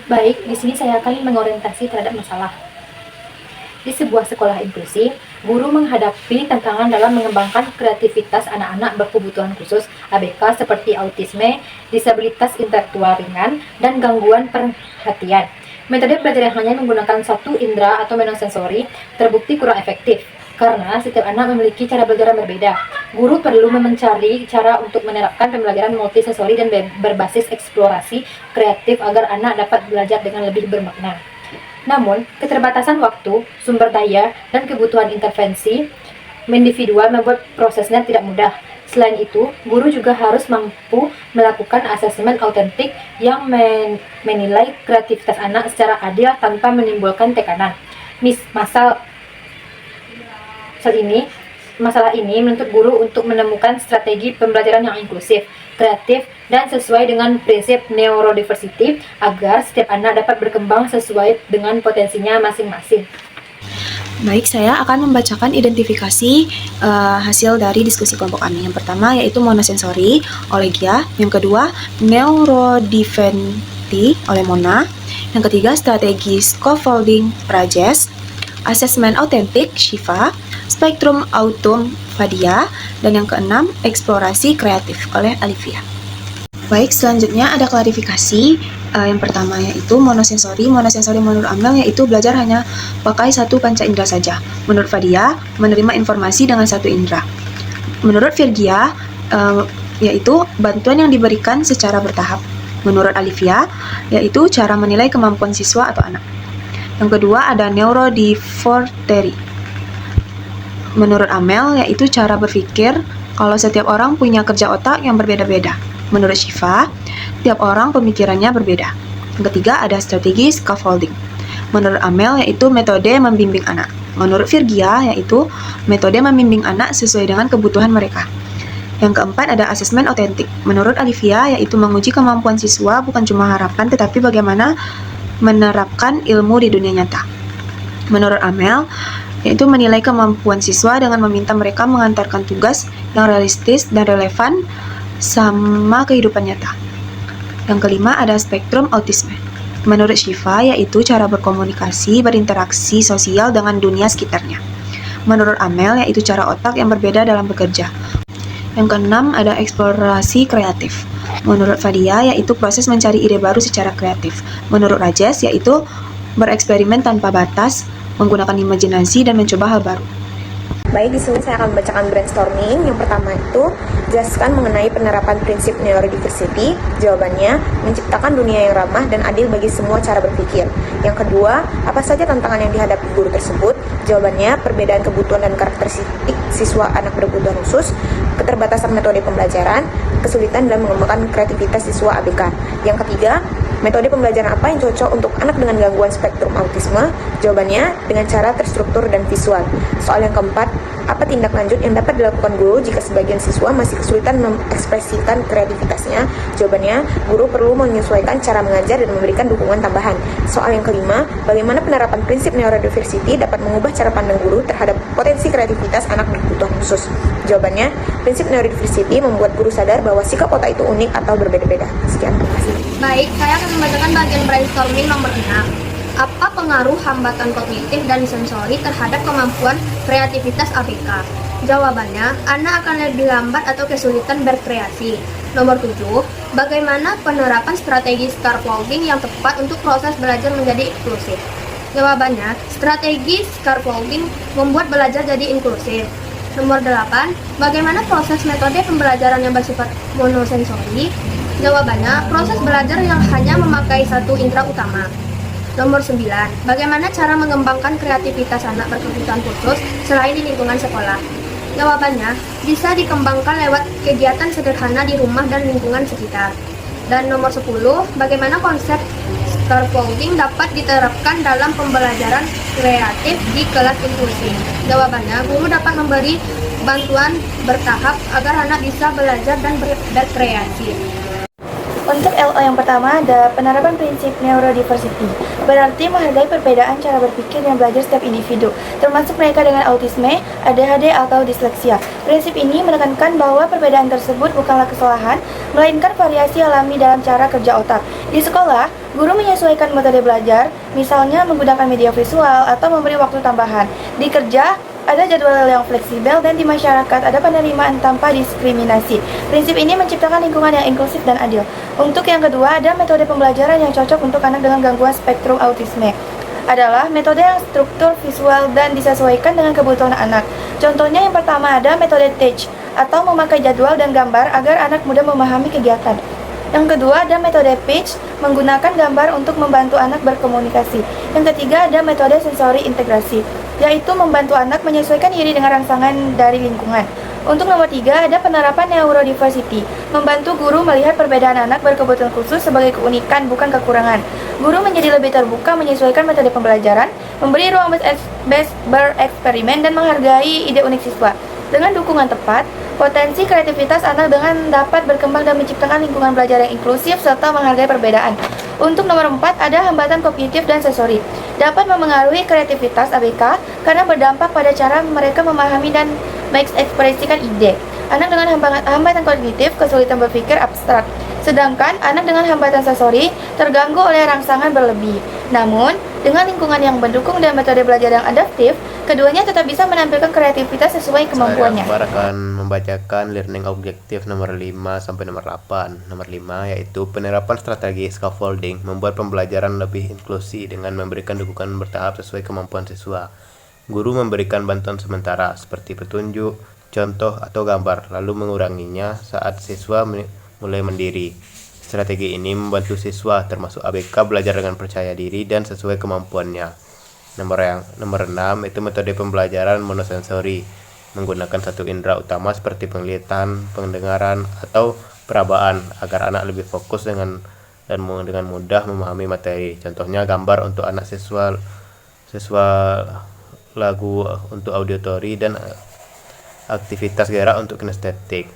Baik, di sini saya akan mengorientasi terhadap masalah. Di sebuah sekolah inklusif, guru menghadapi tantangan dalam mengembangkan kreativitas anak-anak berkebutuhan khusus (ABK) seperti autisme, disabilitas intelektual ringan, dan gangguan perhatian. Metode belajar yang hanya menggunakan satu indera atau menosensori terbukti kurang efektif, karena setiap anak memiliki cara belajar yang berbeda. Guru perlu mencari cara untuk menerapkan pembelajaran multisensori dan berbasis eksplorasi kreatif agar anak dapat belajar dengan lebih bermakna. Namun, keterbatasan waktu, sumber daya, dan kebutuhan intervensi individual membuat prosesnya tidak mudah. Selain itu, guru juga harus mampu melakukan asesmen autentik yang menilai kreativitas anak secara adil tanpa menimbulkan tekanan. Masalah ini menuntut guru untuk menemukan strategi pembelajaran yang inklusif, kreatif, dan sesuai dengan prinsip neurodiversity agar setiap anak dapat berkembang sesuai dengan potensinya masing-masing. Baik, saya akan membacakan identifikasi hasil dari diskusi kelompok kami. Yang pertama yaitu monosensori oleh Gia, yang kedua neurodiversity oleh Mona, yang ketiga strategi scaffolding Rajesh, asesmen autentik Shiva, spektrum autumn Fadia, dan yang keenam eksplorasi kreatif oleh Alivia. Baik, selanjutnya ada klarifikasi. Yang pertama yaitu monosensori menurut Amel yaitu belajar hanya pakai satu panca indera saja. Menurut Fadia, menerima informasi dengan satu indera. Menurut Virgia, yaitu bantuan yang diberikan secara bertahap. Menurut Alivia, yaitu cara menilai kemampuan siswa atau anak. Yang kedua ada neurodiversity. Menurut Amel, yaitu cara berpikir kalau setiap orang punya kerja otak yang berbeda-beda. Menurut Shiva, tiap orang pemikirannya berbeda. Yang ketiga ada strategi scaffolding. Menurut Amel, yaitu metode membimbing anak. Menurut Virgia, yaitu metode membimbing anak sesuai dengan kebutuhan mereka. Yang keempat ada asesmen autentik. Menurut Alivia, yaitu menguji kemampuan siswa bukan cuma harapan tetapi bagaimana menerapkan ilmu di dunia nyata. Menurut Amel, yaitu menilai kemampuan siswa dengan meminta mereka mengantarkan tugas yang realistis dan relevan sama kehidupan nyata. Yang kelima ada spektrum autisme. Menurut Shiva, yaitu cara berkomunikasi, berinteraksi sosial dengan dunia sekitarnya. Menurut Amel, yaitu cara otak yang berbeda dalam bekerja. Yang keenam ada eksplorasi kreatif. Menurut Fadia, yaitu proses mencari ide baru secara kreatif. Menurut Rajesh, yaitu bereksperimen tanpa batas, menggunakan imajinasi dan mencoba hal baru. Baik, di sini saya akan membacakan brainstorming. Yang pertama itu, jelaskan mengenai penerapan prinsip neurodiversity. Jawabannya, menciptakan dunia yang ramah dan adil bagi semua cara berpikir. Yang kedua, apa saja tantangan yang dihadapi guru tersebut? Jawabannya, perbedaan kebutuhan dan karakteristik siswa anak berkebutuhan khusus, keterbatasan metode pembelajaran, kesulitan dalam mengembangkan kreativitas siswa ABK. Yang ketiga, metode pembelajaran apa yang cocok untuk anak dengan gangguan spektrum autisme? Jawabannya, dengan cara terstruktur dan visual. Soal yang keempat, apa tindak lanjut yang dapat dilakukan guru jika sebagian siswa masih kesulitan mengekspresikan kreativitasnya? Jawabannya, guru perlu menyesuaikan cara mengajar dan memberikan dukungan tambahan. Soal yang kelima, bagaimana penerapan prinsip neurodiversity dapat mengubah cara pandang guru terhadap potensi kreativitas anak berkebutuhan khusus? Jawabannya, prinsip neurodiversity membuat guru sadar bahwa sikap otak itu unik atau berbeda-beda. Sekian, terima kasih. Baik, saya akan membacakan bagian brainstorming nomor 6. Apa pengaruh hambatan kognitif dan sensori terhadap kemampuan kreativitas ABK? Jawabannya, anak akan lebih lambat atau kesulitan berkreasi. Nomor 7, bagaimana penerapan strategi scaffolding yang tepat untuk proses belajar menjadi inklusif? Jawabannya, strategi scaffolding membuat belajar jadi inklusif. Nomor 8, bagaimana proses metode pembelajaran yang bersifat monosensori? Jawabannya, proses belajar yang hanya memakai satu indera utama. Nomor 9, bagaimana cara mengembangkan kreativitas anak berkebutuhan khusus selain di lingkungan sekolah? Jawabannya, bisa dikembangkan lewat kegiatan sederhana di rumah dan lingkungan sekitar. Dan nomor 10, bagaimana konsep scaffolding dapat diterapkan dalam pembelajaran kreatif di kelas inklusif? Jawabannya, guru dapat memberi bantuan bertahap agar anak bisa belajar dan berkreasi. Konsep PLO yang pertama ada penerapan prinsip neurodiversity, berarti menghargai perbedaan cara berpikir dan belajar setiap individu, termasuk mereka dengan autisme, ADHD, atau disleksia. Prinsip ini menekankan bahwa perbedaan tersebut bukanlah kesalahan, melainkan variasi alami dalam cara kerja otak. Di sekolah, guru menyesuaikan metode belajar, misalnya menggunakan media visual atau memberi waktu tambahan. Di kerja, ada jadwal yang fleksibel, dan di masyarakat ada penerimaan tanpa diskriminasi. Prinsip ini menciptakan lingkungan yang inklusif dan adil. Untuk yang kedua, ada metode pembelajaran yang cocok untuk anak dengan gangguan spektrum autisme. Adalah metode yang struktur visual dan disesuaikan dengan kebutuhan anak. Contohnya yang pertama ada metode TEACH atau memakai jadwal dan gambar agar anak mudah memahami kegiatan. Yang kedua ada metode PEACH, menggunakan gambar untuk membantu anak berkomunikasi. Yang ketiga ada metode sensori integrasi, yaitu membantu anak menyesuaikan diri dengan rangsangan dari lingkungan. Untuk nomor 3 ada penerapan neurodiversity, membantu guru melihat perbedaan anak berkebutuhan khusus sebagai keunikan bukan kekurangan. Guru menjadi lebih terbuka menyesuaikan metode pembelajaran, memberi ruang bereksperimen, dan menghargai ide unik siswa. Dengan dukungan tepat, potensi kreativitas anak dengan dapat berkembang dan menciptakan lingkungan belajar yang inklusif serta menghargai perbedaan. Untuk nomor 4 ada hambatan kognitif dan sensori, dapat memengaruhi kreativitas ABK karena berdampak pada cara mereka memahami dan mengekspresikan ide. Anak dengan hambatan kognitif kesulitan berpikir abstrak, sedangkan anak dengan hambatan sensori terganggu oleh rangsangan berlebih. Namun, dengan lingkungan yang mendukung dan metode belajar yang adaptif, keduanya tetap bisa menampilkan kreativitas sesuai kemampuannya. Saya akan membacakan learning objektif nomor 5 sampai nomor 8. Nomor 5 yaitu penerapan strategi scaffolding, membuat pembelajaran lebih inklusi dengan memberikan dukungan bertahap sesuai kemampuan siswa. Guru memberikan bantuan sementara seperti petunjuk, contoh, atau gambar, lalu menguranginya saat siswa mulai mandiri. Strategi ini membantu siswa termasuk ABK belajar dengan percaya diri dan sesuai kemampuannya. Nomor 6 itu metode pembelajaran monosensori, menggunakan satu indera utama seperti penglihatan, pendengaran, atau perabaan agar anak lebih fokus dengan mudah memahami materi. Contohnya gambar untuk anak siswa lagu untuk auditori, dan aktivitas gerak untuk kinestetik.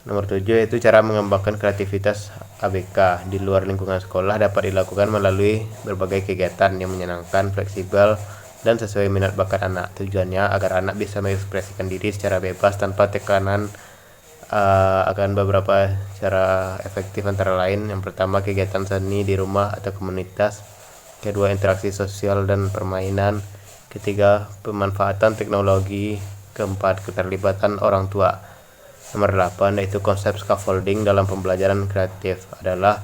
Nomor 7 yaitu cara mengembangkan kreativitas ABK di luar lingkungan sekolah dapat dilakukan melalui berbagai kegiatan yang menyenangkan, fleksibel, dan sesuai minat bakat anak. Tujuannya agar anak bisa mengekspresikan diri secara bebas tanpa tekanan akan beberapa cara efektif antara lain. Yang pertama, kegiatan seni di rumah atau komunitas. Kedua, interaksi sosial dan permainan. Ketiga, pemanfaatan teknologi. Keempat, keterlibatan orang tua. Nomor 8 yaitu konsep scaffolding dalam pembelajaran kreatif adalah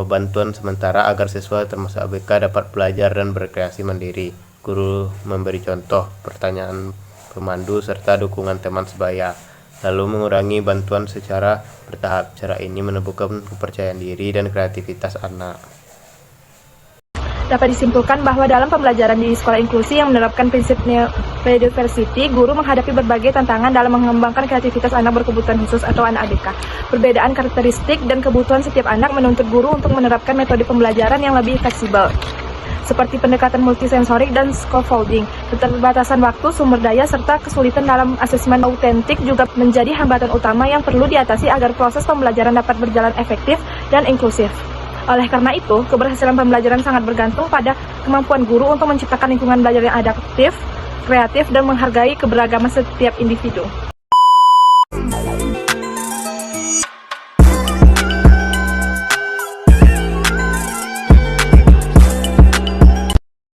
bantuan sementara agar siswa termasuk ABK dapat belajar dan berkreasi mandiri. Guru memberi contoh, pertanyaan pemandu, serta dukungan teman sebaya, lalu mengurangi bantuan secara bertahap. Cara ini menumbuhkan kepercayaan diri dan kreativitas anak. Dapat disimpulkan bahwa dalam pembelajaran di sekolah inklusi yang menerapkan prinsip neurodiversity, guru menghadapi berbagai tantangan dalam mengembangkan kreativitas anak berkebutuhan khusus atau anak ABK. Perbedaan karakteristik dan kebutuhan setiap anak menuntut guru untuk menerapkan metode pembelajaran yang lebih fleksibel, seperti pendekatan multisensorik dan scaffolding. Keterbatasan waktu, sumber daya, serta kesulitan dalam asesmen autentik juga menjadi hambatan utama yang perlu diatasi agar proses pembelajaran dapat berjalan efektif dan inklusif. Oleh karena itu, keberhasilan pembelajaran sangat bergantung pada kemampuan guru untuk menciptakan lingkungan belajar yang adaptif, kreatif, dan menghargai keberagaman setiap individu.